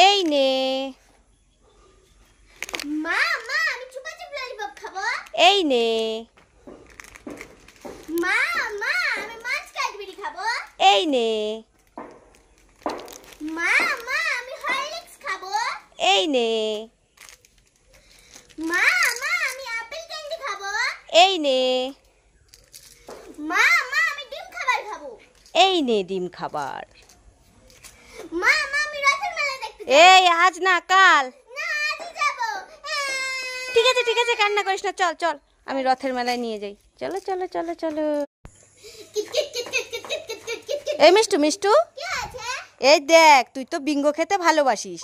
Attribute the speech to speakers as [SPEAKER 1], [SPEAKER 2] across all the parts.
[SPEAKER 1] এই নে।
[SPEAKER 2] মা মা আমি চুপা চুপ ললিপপ খাবো।
[SPEAKER 1] এই নে।
[SPEAKER 2] মা মা আমি মাছ ক্যাডবেরি খাবো।
[SPEAKER 1] এই নে।
[SPEAKER 2] মা মা আমি হরলিক্স খাবো।
[SPEAKER 1] এই নে।
[SPEAKER 2] মা মা আমি আপেল ক্যান্ডি খাবো।
[SPEAKER 1] এই নে।
[SPEAKER 2] মা মা আমি ডিম খাবার খাবো।
[SPEAKER 1] এই নে ডিম খাবার।
[SPEAKER 2] মা মা আমি রথের মেলা দেখতে যাব।
[SPEAKER 1] এই আজ না কাল।
[SPEAKER 2] না আজই যাব।
[SPEAKER 1] ঠিক আছে কান্না করিস না, চল চল আমি রথের মেলায় নিয়ে যাই। চলো চলো চলো চলো।
[SPEAKER 2] Kit kit kit kit kit kit kit kit kit kit.
[SPEAKER 1] এই মিষ্টু মিষ্টু,
[SPEAKER 2] কি আছে?
[SPEAKER 1] এই দেখ তুই তো বিঙ্গো খেতে ভালোবাসিস,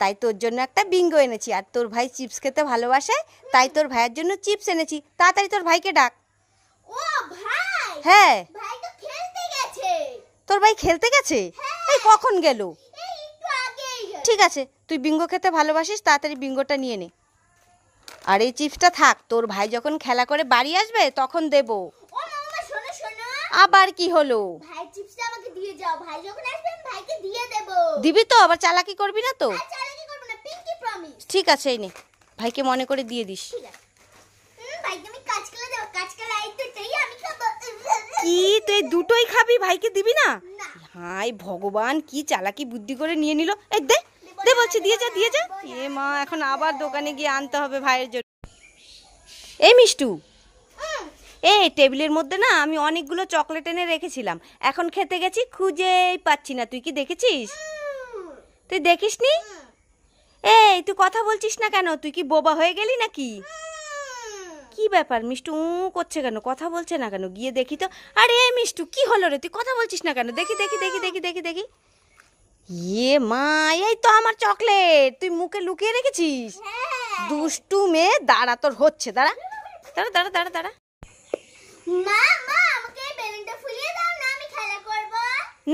[SPEAKER 1] তাই তোর জন্য একটা বিঙ্গো এনেছি। আর তোর ভাই চিপস খেতে ভালোবাসে, তাই তোর ভাইয়ের জন্য চিপস এনেছি। তাড়াতাড়ি তোর ভাইকে ডাক।
[SPEAKER 2] ও ভাই,
[SPEAKER 1] হ্যাঁ
[SPEAKER 2] ভাই তো খেলতে গেছে।
[SPEAKER 1] তোর ভাই খেলতে গেছে? এই কখন গেল?
[SPEAKER 2] এই একটু আগেই গেছে।
[SPEAKER 1] ঠিক আছে, তুই বিঙ্গো খেতে ভালোবাসিস, তাড়াতাড়ি বিঙ্গোটা নিয়ে নে। আর এই চিপসটা থাক, তোর ভাই যখন খেলা করে বাড়ি আসবে তখন দেব।
[SPEAKER 2] ও মামা শোনো শোনো,
[SPEAKER 1] আবার কি হলো?
[SPEAKER 2] ভাই চিপসটা আমাকে দিয়ে যাও। ভাই যখন আসবে আমি ভাইকে দিয়ে দেব।
[SPEAKER 1] দিবি তো? আবার চালাকি করবি না তো?
[SPEAKER 2] আচ্ছা আর কি করব না, পিঙ্কি প্রমিস।
[SPEAKER 1] ঠিক আছে, এই নে, ভাইকে মনে করে দিয়ে দিস।
[SPEAKER 2] ঠিক আছে। ভাইকে আমি কাঁচকলা দেব। কাঁচকলা এই দুটোই আমি খাবো।
[SPEAKER 1] কি তুই দুটোই খাবি, ভাইকে দিবি না?
[SPEAKER 2] না।
[SPEAKER 1] হাই ভগবান, কি চালাকি বুদ্ধি করে নিয়ে নিল। এই দে দে বলছি, দিয়ে যা দিয়ে যা। এ মা, এখন আবার দোকানে গিয়ে আনতে হবে ভাইয়ের জন্য। এই মিষ্টু, এই টেবিলের মধ্যে না আমি অনেকগুলো চকলেট এনে রেখেছিলাম, এখন খেতে গেছি খুঁজেই পাচ্ছি না। তুই কি দেখেছিস? তুই দেখিসনি? এই তুই কথা বলছিস না কেন? তুই কি বোবা হয়ে গেলি নাকি? কি ব্যাপার মিষ্টু করছে কেন, কথা বলছে না কেন? গিয়ে দেখি তো। আরে এই মিষ্টু, কি হলো রে, তুই কথা বলছিস না কেন? দেখি দেখি দেখি দেখি দেখি দেখি। ইয়ে মা, এই তো আমার চকলেট, তুই মুখে লুকিয়ে রেখেছিস? দুষ্টু মেয়ে, দাঁড়া তোর হচ্ছে, দাঁড়া দাঁড়া দাঁড়া দাঁড়া দাঁড়া।
[SPEAKER 2] মা মা আমাকে এই বেলুনটা ফুলিয়ে দাও না, আমি খেলা করব।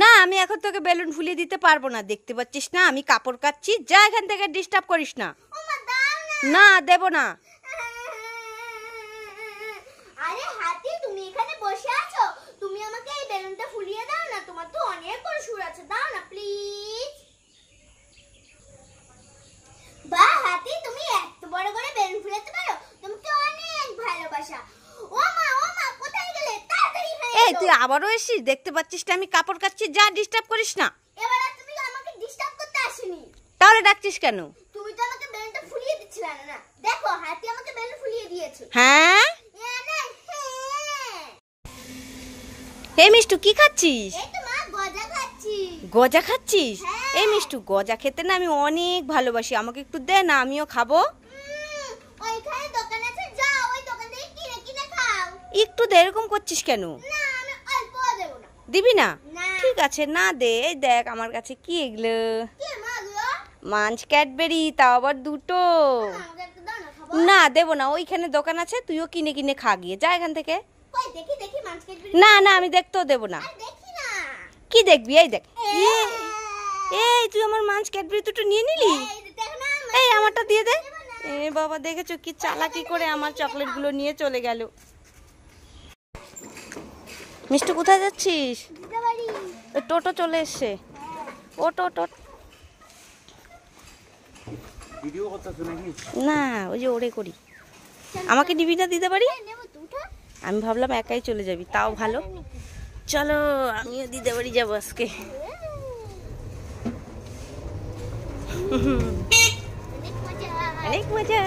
[SPEAKER 1] না, আমি এখন তোকে বেলুন ফুলিয়ে দিতে পারবো না। দেখতে পাচ্ছিস না আমি কাপড় কাচ্ছি, যা এখান থেকে, ডিস্টার্ব করিস না।
[SPEAKER 2] ও মা দাও না।
[SPEAKER 1] না দেব না।
[SPEAKER 2] আরে হাতি, তুমি এখানে বসে আছো, তুমি আমাকে এই বেলুনটা ফুলিয়ে দাও না। তোমার তো অনেক বড় সুর আছে, দাও না প্লিজ। বাহ হাতি, তুমি এত বড় করে বেলুন ফুলাতে পারো, তোমাকে অনেক ভালোবাসা। ও মা কোথায় গেলে? তাড়াতাড়ি এখানে
[SPEAKER 1] এই
[SPEAKER 2] এসো।
[SPEAKER 1] তুই আবারও এসেছিস? দেখতে পাচ্ছিস না আমি কাপড় কাচ্ছি, যা ডিস্টার্ব করিস না।
[SPEAKER 2] এবার আর তুমি আমাকে ডিস্টার্ব করতে আসেনি।
[SPEAKER 1] তাহলে ডাকছিস কেন?
[SPEAKER 2] তুমি তো আমাকে বেলুনটা ফুলিয়ে দিচ্ছিলে না। দেখো হাতি আমাকে বেলুন ফুলিয়ে দিয়েছে।
[SPEAKER 1] হ্যাঁ এই মিষ্টু, কি খাচ্ছিস?
[SPEAKER 2] এই তো মা গজা খাচ্ছি।
[SPEAKER 1] গজা খাচ্ছিস?
[SPEAKER 2] হ্যাঁ।
[SPEAKER 1] এই মিষ্টু, গজা খেতে না আমি অনেক ভালোবাসি, আমাকে একটু দে না, আমিও খাবো।
[SPEAKER 2] ওইখানে দোকান আছে, যাও ওই দোকান থেকে কিনে কিনে খাও।
[SPEAKER 1] একটু দে, এরকম করছিস কেন?
[SPEAKER 2] না আমি অল্প দেব না।
[SPEAKER 1] দিবি না?
[SPEAKER 2] না।
[SPEAKER 1] ঠিক আছে, না দে। এই দেখ আমার কাছে কি এগুলো,
[SPEAKER 2] কি মা গুলো?
[SPEAKER 1] মাঞ্চ ক্যাডবেরি, তাও আবার দুটো।
[SPEAKER 2] আমাকে একটু দাও না, খাবো।
[SPEAKER 1] না দেবো না, ওইখানে দোকান আছে, তুইও কিনে কিনে খা গিয়ে, যা এখান থেকে।
[SPEAKER 2] কই দেখি দেখি মাছ কেটে।
[SPEAKER 1] না না, আমি দেখতেও দেবো না।
[SPEAKER 2] আর দেখি না।
[SPEAKER 1] কি দেখবি? এই দেখ। এই তুই আমার মাঞ্চ ক্যাডবেরি দুটো নিয়ে নিলি?
[SPEAKER 2] এই দেখো না।
[SPEAKER 1] এই আমারটা দিয়ে দে। এ বাবা, দেখেছো কি চালাকি করে আমার চকলেটগুলো নিয়ে চলে গেল। মিষ্টি, কোথায় যাচ্ছিস?
[SPEAKER 2] দিতে পারি।
[SPEAKER 1] ওই টোটো চলে এসছে। ওট ওট ওট।
[SPEAKER 3] ভিডিও করতেছ নাকি?
[SPEAKER 1] না, ওই যে ওরে করি। আমাকে নিবি না দিতে পারি?
[SPEAKER 2] নেব তো, উঠো।
[SPEAKER 1] আমি ভাবলাম একাই চলে যাবি, তাও ভালো। চলো আমিও দিতে পারি যাবো আজকে।
[SPEAKER 2] অনেক মজা।
[SPEAKER 1] অনেক মজা।